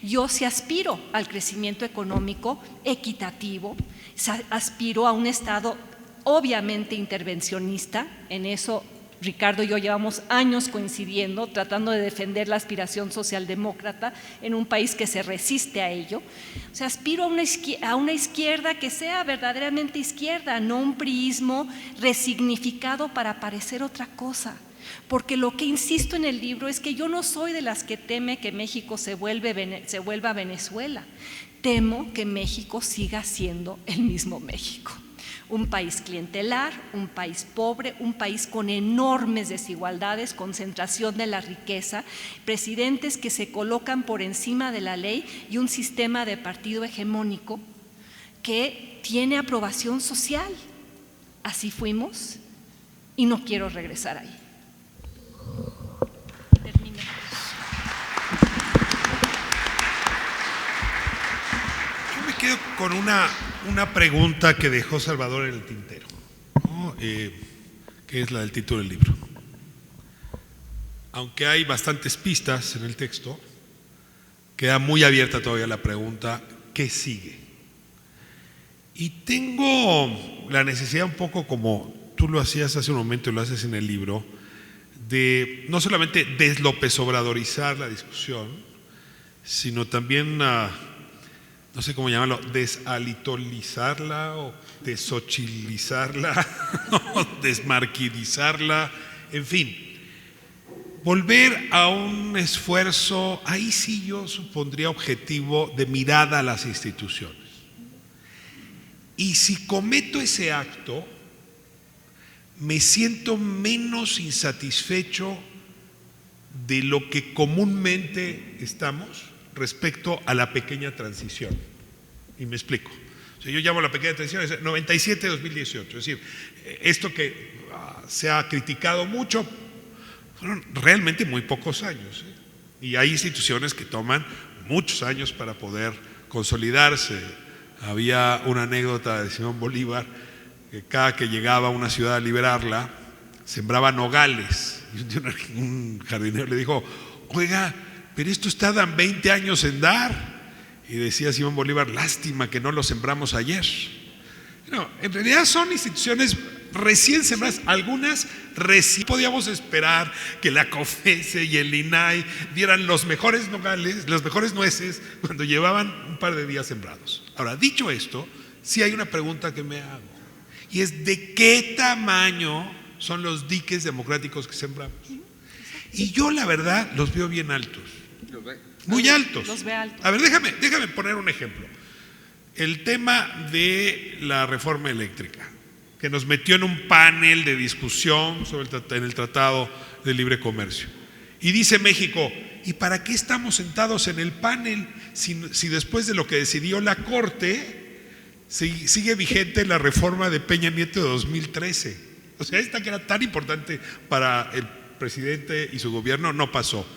Yo sí aspiro al crecimiento económico equitativo, aspiro a un Estado obviamente intervencionista. En eso Ricardo y yo llevamos años coincidiendo, tratando de defender la aspiración socialdemócrata en un país que se resiste a ello. O sea, aspiro a una izquierda que sea verdaderamente izquierda, no un priismo resignificado para parecer otra cosa. Porque lo que insisto en el libro es que yo no soy de las que teme que México se vuelva Venezuela. Temo que México siga siendo el mismo México. Un país clientelar, un país pobre, un país con enormes desigualdades, concentración de la riqueza, presidentes que se colocan por encima de la ley y un sistema de partido hegemónico que tiene aprobación social. Así fuimos y no quiero regresar ahí. Yo me quedo con una pregunta que dejó Salvador en el tintero, ¿no? Que es la del título del libro. Aunque hay bastantes pistas en el texto, queda muy abierta todavía la pregunta: ¿qué sigue? Y tengo la necesidad, un poco como tú lo hacías hace un momento y lo haces en el libro, de no solamente deslopezobradorizar la discusión, sino también no sé cómo llamarlo, desalitolizarla o desochilizarla, o desmarquidizarla, en fin. Volver a un esfuerzo, ahí sí yo supondría objetivo de mirada a las instituciones. Y si cometo ese acto, me siento menos insatisfecho de lo que comúnmente estamos respecto a la pequeña transición. Y me explico. O sea, yo llamo la pequeña transición 97-2018. Es decir, esto que se ha criticado mucho, fueron realmente muy pocos años, ¿eh? Y hay instituciones que toman muchos años para poder consolidarse. Había una anécdota de Simón Bolívar, que cada que llegaba a una ciudad a liberarla, sembraba nogales. Y un jardinero le dijo: oiga, pero estos tardan 20 años en dar. Y decía Simón Bolívar: lástima que no lo sembramos ayer. No, en realidad son instituciones recién sembradas, algunas recién. Podíamos esperar que la COFESE y el INAI dieran los mejores nogales, las mejores nueces, cuando llevaban un par de días sembrados. Ahora, dicho esto, sí hay una pregunta que me hago, y es: ¿de qué tamaño son los diques democráticos que sembramos? Y yo la verdad los veo bien altos, muy altos. Los ve altos. A ver, déjame poner un ejemplo. El tema de la reforma eléctrica, que nos metió en un panel de discusión en el Tratado de Libre Comercio. Y dice México: ¿y para qué estamos sentados en el panel si después de lo que decidió la Corte sigue vigente la reforma de Peña Nieto de 2013? O sea, esta que era tan importante para el presidente y su gobierno no pasó.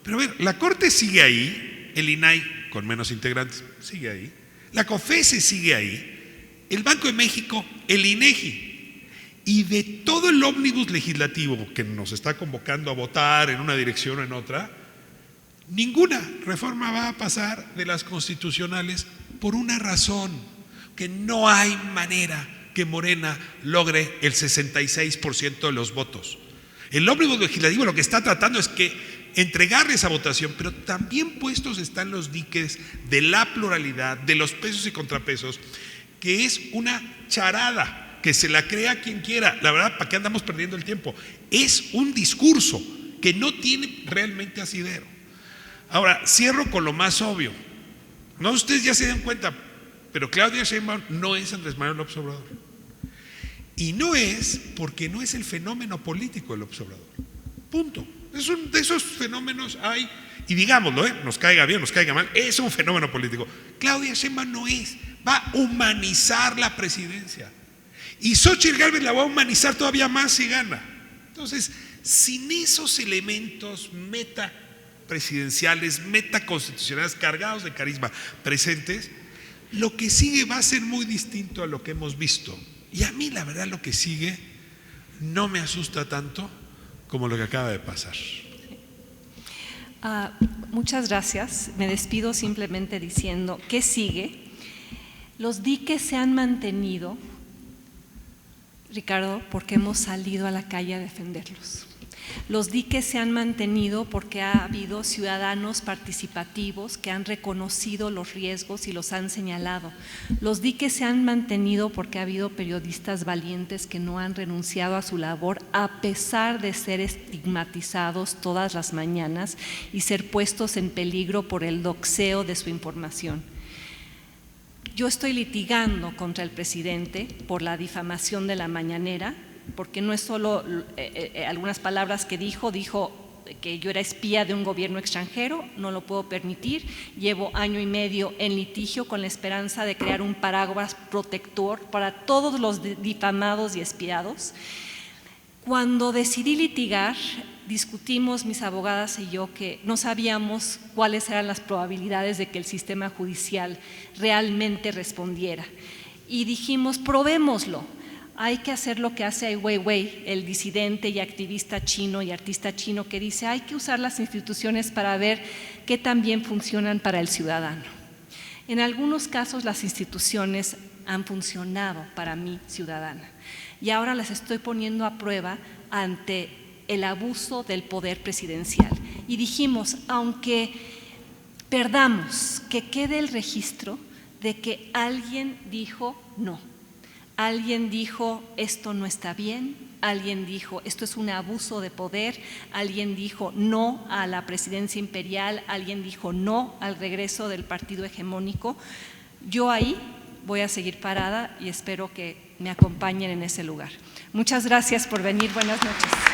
Pero a ver, la Corte sigue ahí, el INAI con menos integrantes sigue ahí, la COFESE sigue ahí, el Banco de México, el INEGI. Y de todo el ómnibus legislativo que nos está convocando a votar en una dirección o en otra, ninguna reforma va a pasar de las constitucionales, por una razón: que no hay manera que Morena logre el 66% de los votos. El ómnibus legislativo lo que está tratando es que entregarle esa votación, pero también puestos están los diques de la pluralidad, de los pesos y contrapesos, que es una charada, que se la crea quien quiera. La verdad, ¿para qué andamos perdiendo el tiempo? Es un discurso que no tiene realmente asidero. Ahora, cierro con lo más obvio. No, ustedes ya se dan cuenta, pero Claudia Sheinbaum no es Andrés Manuel López Obrador. Y no es porque no es el fenómeno político de López Obrador. Punto. De esos fenómenos hay, y digámoslo, nos caiga bien, nos caiga mal, es un fenómeno político. Claudia Sheinbaum no es, va a humanizar la presidencia. Y Xóchitl Gálvez la va a humanizar todavía más si gana. Entonces, sin esos elementos metapresidenciales, metaconstitucionales, cargados de carisma presentes, lo que sigue va a ser muy distinto a lo que hemos visto. Y a mí la verdad lo que sigue no me asusta tanto como lo que acaba de pasar. Muchas gracias. Me despido simplemente diciendo: ¿qué sigue? Los diques se han mantenido, Ricardo, porque hemos salido a la calle a defenderlos. Los diques se han mantenido porque ha habido ciudadanos participativos que han reconocido los riesgos y los han señalado. Los diques se han mantenido porque ha habido periodistas valientes que no han renunciado a su labor a pesar de ser estigmatizados todas las mañanas y ser puestos en peligro por el doxeo de su información. Yo estoy litigando contra el presidente por la difamación de la mañanera, porque no es solo algunas palabras que dijo que yo era espía de un gobierno extranjero, no lo puedo permitir. Llevo 1 año y medio en litigio con la esperanza de crear un paraguas protector para todos los difamados y espiados. Cuando decidí litigar, discutimos mis abogadas y yo que no sabíamos cuáles eran las probabilidades de que el sistema judicial realmente respondiera. Y dijimos: probémoslo. Hay que hacer lo que hace Ai Weiwei, el disidente y activista chino y artista chino, que dice: hay que usar las instituciones para ver qué tan bien funcionan para el ciudadano. En algunos casos las instituciones han funcionado para mí, ciudadana, y ahora las estoy poniendo a prueba ante el abuso del poder presidencial. Y dijimos: aunque perdamos, que quede el registro de que alguien dijo no. Alguien dijo, esto no está bien, alguien dijo, esto es un abuso de poder, alguien dijo no a la presidencia imperial, alguien dijo no al regreso del partido hegemónico. Yo ahí voy a seguir parada y espero que me acompañen en ese lugar. Muchas gracias por venir, buenas noches.